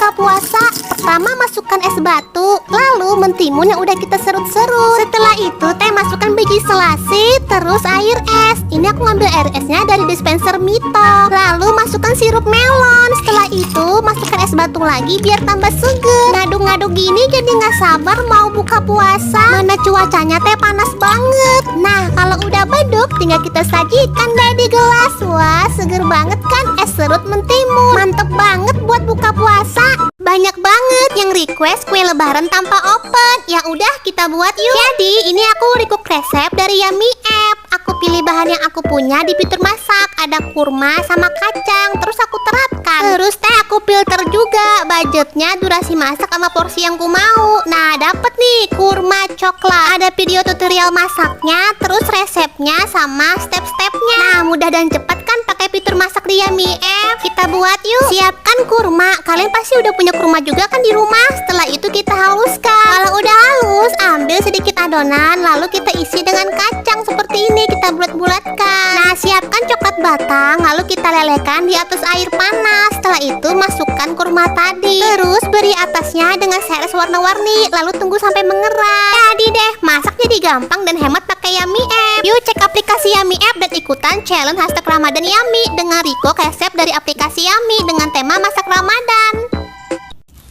buka puasa. Pertama masukkan es batu, lalu mentimun yang udah kita serut-serut. Setelah itu teh masukkan biji selasi, terus air es. Ini aku ngambil air esnya dari dispenser Mito. Lalu masukkan sirup melon. Setelah itu masukkan es batu lagi biar tambah seger. Ngaduk-ngaduk gini jadi nggak sabar mau buka puasa. Mana cuacanya teh panas banget. Nah kalau udah beduk tinggal kita sajikan deh di gelas. Wah seger banget kan es serut mentimun. Mantep banget buat buka puasa. Banyak banget yang request kue lebaran tanpa oven. Ya udah kita buat yuk. Jadi ini aku recook resep dari Yummy App. Aku pilih bahan yang aku punya di fitur masak. Ada kurma sama kacang. Terus aku terapkan. Terus teh aku filter juga budgetnya, durasi masak sama porsi yang ku mau. Nah dapet nih kurma coklat. Ada video tutorial masaknya, terus resepnya sama step-stepnya. Nah mudah dan cepat kan pakai fitur masak di Yummy App. Kita buat yuk. Siapkan kurma. Kalian pasti udah punya kurma juga kan di rumah. Setelah itu kita haluskan. Kalau udah halus, ambil sedikit adonan, lalu kita isi dengan kacang seperti ini. Kita bulat-bulatkan. Nah siapkan coklat batang, lalu kita lelehkan di atas air panas. Setelah itu masukkan kurma tadi. Terus beri atasnya dengan seres warna-warni, lalu tunggu sampai mengeras. Jadi deh, masak jadi gampang dan hemat pakai Yummy App. Yuk cek aplikasi Yummy App dan ikutan challenge hashtag Ramadan Yummy dengan recook resep dari aplikasi Yummy dengan tema masak Ramadan.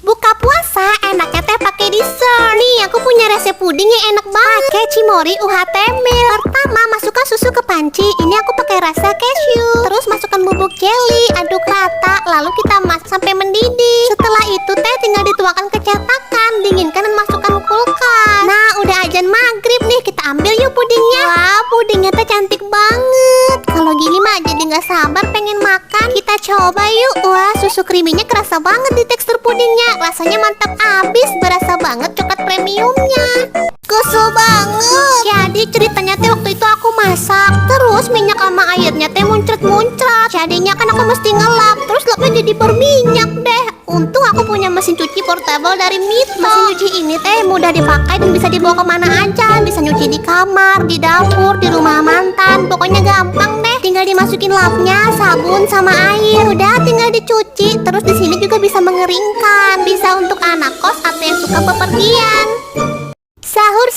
Buka puasa enaknya teh pakai dessert. Nih aku punya resep puding yang enak banget. Pakai Cimory UHT milk. Pertama masukkan susu ke panci. Ini aku pakai rasa cashew. Terus masukkan bubuk jelly, aduk rata, lalu kita masak sampai mendidih. Setelah itu teh tinggal dituangkan ke cetakan, dinginkan dan masukkan kulkas. Nah udah azan maghrib nih, kita ambil yuk pudingnya. Wah pudingnya teh cantik banget. Kalau gini mah jadi nggak sabar pengen makan. Kita coba yuk. Wah susu creaminya kerasa banget di tekstur pudingnya. Rasanya mantap abis, berasa banget coklat premiumnya. Kesel banget. Jadi ceritanya teh waktu itu aku masak, terus minyak sama airnya teh muncrat-muncrat. Jadinya kan aku mesti ngelap, terus lapnya jadi berminyak deh. Untung aku punya mesin cuci portable dari Mito. Mesin cuci ini teh mudah dipakai dan bisa dibawa kemana aja. Bisa nyuci di kamar, di dapur, di rumah mantan. Pokoknya gampang deh. Tinggal dimasukin lapnya, sabun sama air. Udah tinggal dicuci. Terus di sini juga bisa mengeringkan. Bisa untuk anak kos atau yang suka bepergian. Sahur.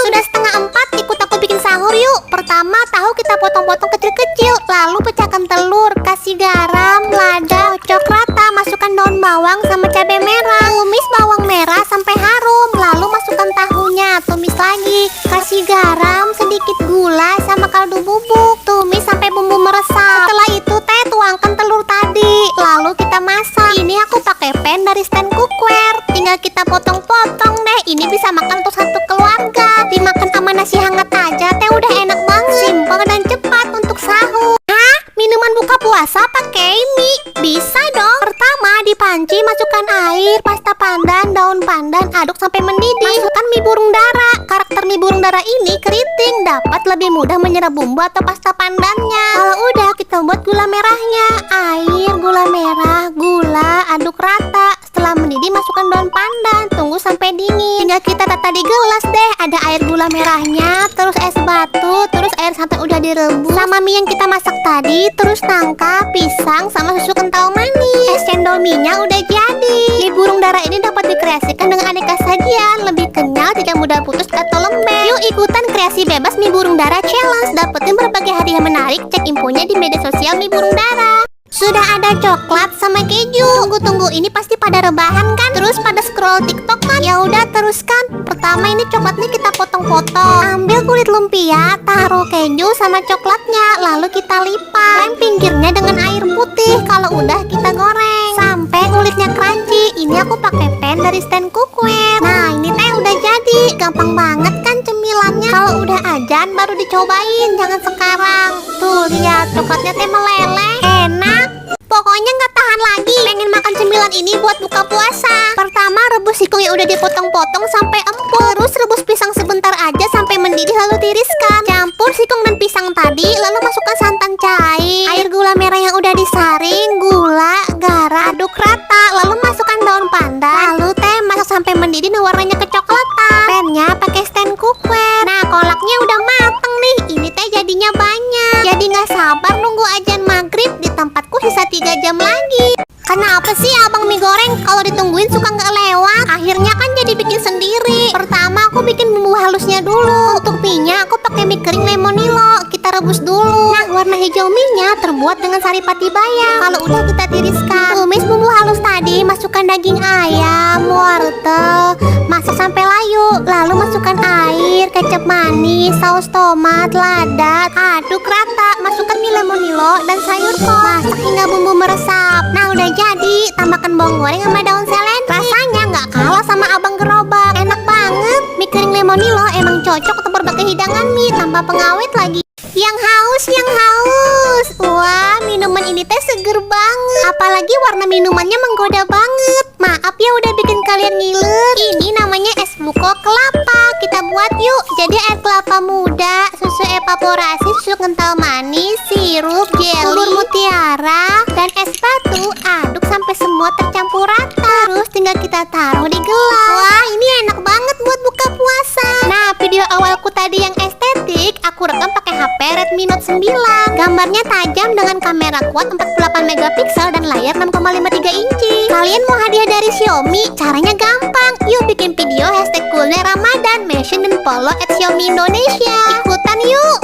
Sudah 3:30, ikut aku bikin sahur yuk. Pertama tahu kita potong-potong kecil-kecil, lalu pecahkan telur, kasih garam, lada, kocok rata, masukkan daun bawang sama cabai merah. Tumis bawang merah sampai harum, lalu masukkan tahunya, tumis lagi, kasih garam, sedikit gula sama kaldu bubuk, tumis sampai bumbu meresap. Setelah itu teh tuangkan telur tadi, lalu kita masak. Ini aku pakai pan dari stand cookware. Tinggal kita potong-potong deh. Ini bisa makan untuk satu keluarga. Dimakan sama nasi hangat aja teh udah enak banget. Simpel dan cepat untuk sahur. Hah? Minuman buka puasa pakai mie? Bisa dong. Pertama di panci masukkan air, pasta pandan, daun pandan, aduk sampai mendidih. Masukkan mie burung dara. Karakter mie burung dara ini keriting, dapat lebih mudah menyerap bumbu atau pasta pandannya. Kalau udah kita buat gula merahnya. Air, gula merah, gula, aduk rata. Setelah mendidih masukkan daun pandan, tunggu sampai dingin. Tinggal kita tata di gelas deh. Ada air gula merahnya, terus es batu, terus air santan udah direbus sama mie yang kita masak tadi, terus nangka, pisang sama susu kental manis. Es cendol mie-nya udah jadi. Mie burung dara ini dapat dikreasikan dengan aneka sajian, lebih kenyal, tidak mudah putus atau lembek. Yuk ikutan kreasi bebas mie burung dara challenge. Dapetin berbagai hadiah menarik. Cek infonya di media sosial mie burung dara. Sudah ada coklat sama keju. Tunggu, ini pasti pada rebahan kan? Terus pada scroll TikTok kan? Ya udah teruskan. Pertama ini coklatnya kita potong-potong. Ambil kulit lumpia, taruh keju sama coklatnya, lalu kita lipat. Lem pinggirnya dengan air putih. Kalau udah kita goreng sampai kulitnya crunchy. Ini aku pakai pan dari stand cookware. Nah ini teh udah jadi. Gampang banget kan cemilannya. Kalau udah azan baru dicobain, jangan sekarang. Tuh lihat coklatnya teh meleleh. Enak. Pokoknya nggak tahan lagi pengen makan cemilan ini buat buka puasa. Pertama rebus singkong yang udah dipotong-potong sampai empuk. Terus rebus pisang sebentar aja sampai mendidih lalu tiriskan. Campur singkong dan pisang tadi, lalu masukkan santan cair, air gula merah yang udah disaring, gula, garam, aduk rata, lalu masukkan daun pandan. Lalu teh masak sampai mendidih dan warnanya kecoklatan. Pannya pakai stand cookware. Nah kolaknya udah mateng nih. Ini teh jadinya banyak. Jadi nggak sabar nunggu azan maghrib. Di tempatku sisa 3 jam lagi. Kenapa sih abang mie goreng? Kalau ditungguin suka nggak lewat. Akhirnya kan jadi bikin sendiri. Pertama aku bikin bumbu halusnya dulu. Untuk mie-nya aku pakai mie kering lemonilo. Kita rebus dulu. Nah, warna hijau mie-nya terbuat dengan saripati bayam. Kalau udah kita tiriskan. Tumis bumbu halus tadi, masukkan daging ayam, wortel, masak sampai layu. Lalu masukkan air, kecap manis, saus tomat, lada, aduk rata. Masukkan mie lemonilo dan sayur kol. Masak hingga bumbu meresap. Nah, udah jadi. Tambahkan bawang goreng sama daun seledri. Rasanya nggak kalah sama abang gerobak. Enak banget. Mie kering lemonilo emang cocok untuk berbagai hidangan mie tanpa pengawet lagi. Yang haus, yang haus. Wah, minuman ini teh seger banget. Apalagi warna minumannya menggoda banget. Maaf ya udah bikin kalian ngiler. Ini namanya es buko kelapa. Kita buat yuk. Jadi air kelapa muda, susu evaporasi, susu kental manis, sirup, jelly, bubur mutiara, dan es batu. Aduk sampai semua tercampur rata. Terus tinggal kita taruh di gelas. Wah, ini enak banget buat buka puasa. Nah, video awalku tadi yang estetik aku rekam pakai HP Redmi Note 9. Gambarnya tajam dengan kamera kuat 48 megapiksel dan layar 6,53 inci. Kalian mau hadiah dari Xiaomi? Caranya gampang. Yuk bikin video #kuliner Ramadan, mention dan follow @Xiaomi Indonesia. Ikutan yuk.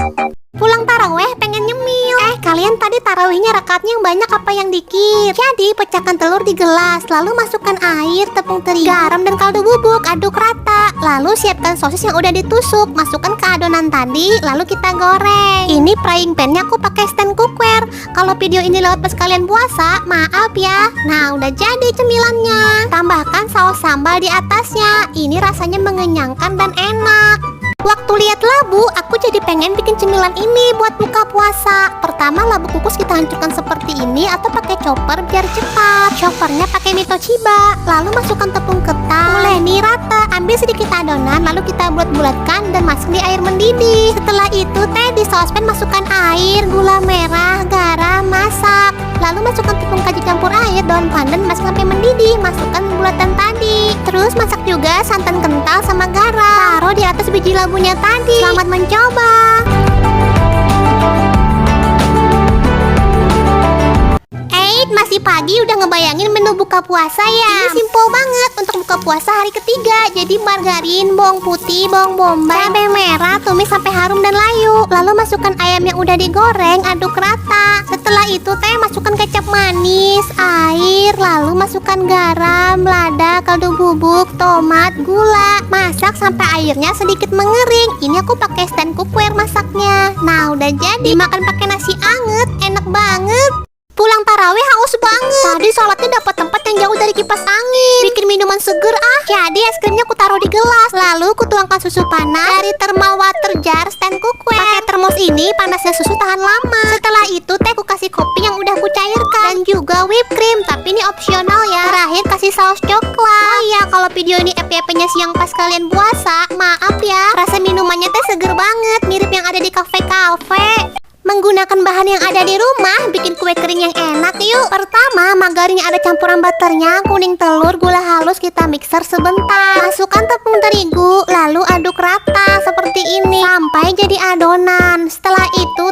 Pulang taraweh pengen nyemil. Kalian tadi tarawihnya rakatnya yang banyak apa yang dikit? Jadi pecahkan telur di gelas, lalu masukkan air, tepung terigu, garam dan kaldu bubuk, aduk rata. Lalu siapkan sosis yang udah ditusuk, masukkan ke adonan tadi, lalu kita goreng. Ini frying pan-nya aku pakai stand cookware. Kalau video ini lewat pas kalian puasa, maaf ya. Nah, udah jadi cemilannya. Tambahkan saus sambal di atasnya. Ini rasanya mengenyangkan dan enak. Waktu lihat labu, aku jadi pengen bikin cemilan ini buat buka puasa. Pertama, labu kukus kita hancurkan seperti ini atau pakai chopper biar cepat. Choppernya pakai Mito Chiba. Lalu masukkan tepung ketan, uleni rata. Ambil sedikit adonan, lalu kita bulat-bulatkan dan masuk di air mendidih. Setelah itu, di saucepan masukkan air, gula merah, garam, masak. Lalu masukkan tepung kanji campur air, daun pandan, masak sampai mendidih. Masukkan bulatan tadi. Terus masak juga santan kental sama garam. Taruh di atas biji labunya tadi. Selamat mencoba. Masih pagi udah ngebayangin menu buka puasa ya. Ini simple banget untuk buka puasa hari ketiga. Jadi margarin, bawang putih, bawang bombay, cabai merah, tumis sampai harum dan layu. Lalu masukkan ayam yang udah digoreng, aduk rata. Setelah itu masukkan kecap manis, air, lalu masukkan garam, lada, kaldu bubuk, tomat, gula. Masak sampai airnya sedikit mengering. Ini aku pakai stand cookware masaknya. Nah, udah jadi. Makan pakai nasi anget, enak banget. Pulang tarawih haus banget. Tadi sholatnya dapat tempat yang jauh dari kipas angin. Bikin minuman seger Jadi es krimnya aku taruh di gelas. Lalu aku tuangkan susu panas dari thermal water jar stand cookware. Pakai termos ini panasnya susu tahan lama. Setelah itu aku kasih kopi yang udah aku cairkan dan juga whipped cream. Tapi ini opsional ya. Terakhir kasih saus coklat. Oh iya, kalau video ini FYP-nya siang pas kalian puasa, maaf ya. Rasa minumannya seger banget, mirip yang ada di kafe-kafe. Menggunakan bahan yang ada di rumah, bikin kue kering yang enak yuk. Pertama, margarin yang ada campuran butternya, kuning telur, gula halus kita mixer sebentar. Masukkan tepung terigu, lalu aduk rata seperti ini sampai jadi adonan. Setelah itu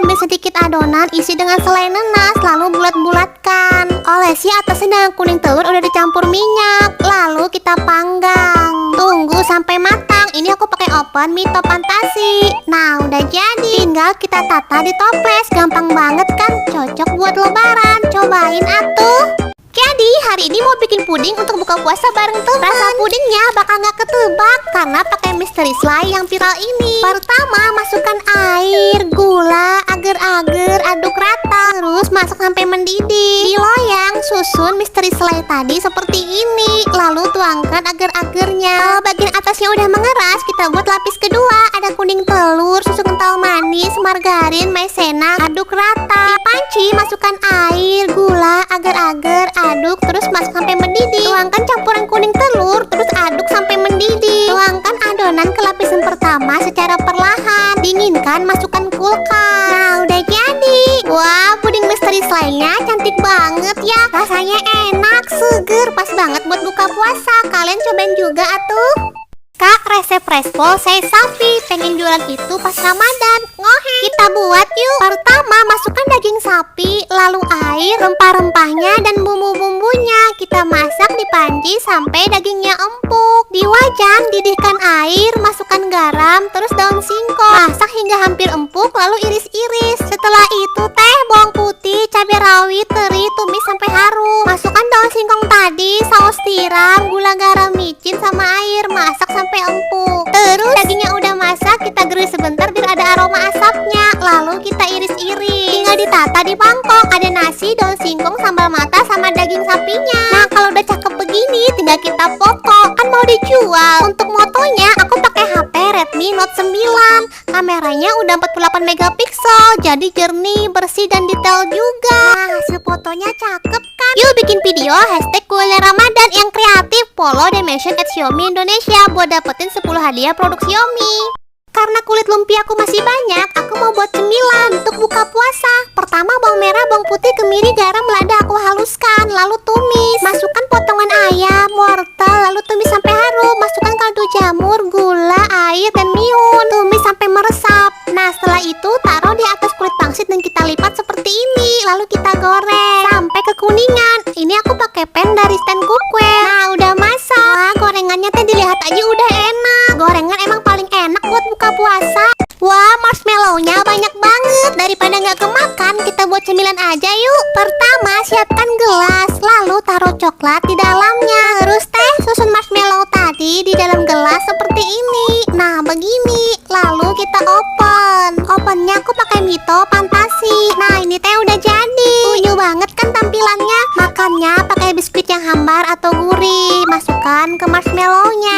ambil sedikit adonan, isi dengan selai nanas, lalu bulat-bulatkan. Olesi atasnya dengan kuning telur udah dicampur minyak, lalu kita panggang. Tunggu sampai matang. Ini aku pakai oven Mito Fantasi. Nah, udah jadi. Tinggal kita tata di toples. Gampang banget kan? Cocok buat lebaran. Cobain atuh. Jadi hari ini mau bikin puding untuk buka puasa bareng teman. Rasa pudingnya bakal nggak ketebak karena pakai mystery slide yang viral ini. Pertama, masukkan air, gula, agar-agar, aduk rata. Terus masak sampai mendidih. Di loyang, susun mystery slide tadi seperti ini. Lalu tuangkan agar-agarnya. Kalau bagian atasnya udah mengeras, kita buat lapis kedua. Ada kuning telur, susu kental manis, margarin, maizena, aduk rata. Di panci, masukkan air, gula, agar-agar, aduk terus masak sampai mendidih. Tuangkan campuran kuning telur, terus aduk sampai mendidih. Tuangkan adonan ke lapisan pertama secara perlahan. Dinginkan, masukkan kulkas. Nah, udah jadi. Wah, puding misteri slime-nya cantik banget ya. Rasanya enak, seger, pas banget buat buka puasa. Kalian cobain juga atuh. Kak, resep respol saya sapi. Pengen jualan itu pas Ramadan. Ngohe. Kita buat yuk. Pertama, masukkan daging sapi, lalu air, rempah-rempahnya, dan bumbu-bumbu bumbunya. Kita masak di panci sampai dagingnya empuk. Di wajan didihkan air, masukkan garam, terus daun singkong. Masak hingga hampir empuk, lalu iris-iris. Setelah itu teh, bawang putih, cabai rawit, teri, tumis sampai harum. Masukkan daun singkong tadi, saus tiram, gula, garam, micin, sama air. Masak sampai empuk. Terus dagingnya udah masak, kita grill sebentar biar ada aroma asapnya. Lalu kita iris-iris. Tinggal ditata di mangkok. Ada nasi, daun singkong, sambal mata, sama daging sapinya. Nah, kalau udah cakep begini, tinggal kita foto. Kan mau dijual. Untuk motonya, aku pakai HP Redmi Note 9. Kameranya udah 48 megapiksel, jadi jernih, bersih, dan detail juga. Nah, hasil fotonya cakep kan? Yuk bikin video hashtag kuliner Ramadan yang kreatif. Follow Dimension at Xiaomi Indonesia buat dapetin 10 hadiah produk Xiaomi. Karena kulit lumpiaku masih banyak, aku mau buat cemilan untuk buka puasa. Pertama bawang merah, bawang putih, kemiri, garam, lada aku haluskan, lalu tumis. Masukkan potongan ayam, wortel, lalu tumis sampai harum. Masukkan kaldu jamur, gula, air, dan mihun. Tumis sampai meresap. Nah, setelah itu taruh di atas kulit pangsit dan kita lipat seperti ini. Lalu kita goreng sampai kekuningan. Ini aku pakai pan dari stand cookware. Nah, udah masak. Wah, gorengannya teh dilihat aja udah enak. Gorengan emang paling enak buat buka puasa. Wah, marshmallownya banyak banget. Daripada nggak kemakan, kita buat cemilan aja yuk. Pertama, siapkan gelas, lalu taruh coklat di dalamnya. Terus teh, susun marshmallow tadi di dalam gelas seperti ini. Nah, begini. Lalu kita open. Opennya aku pakai Mito Fantasi. Nah, ini teh udah jadi. Unyu banget kan tampilannya. Makannya pakai biskuit yang hambar atau gurih. Masukkan ke marshmallownya.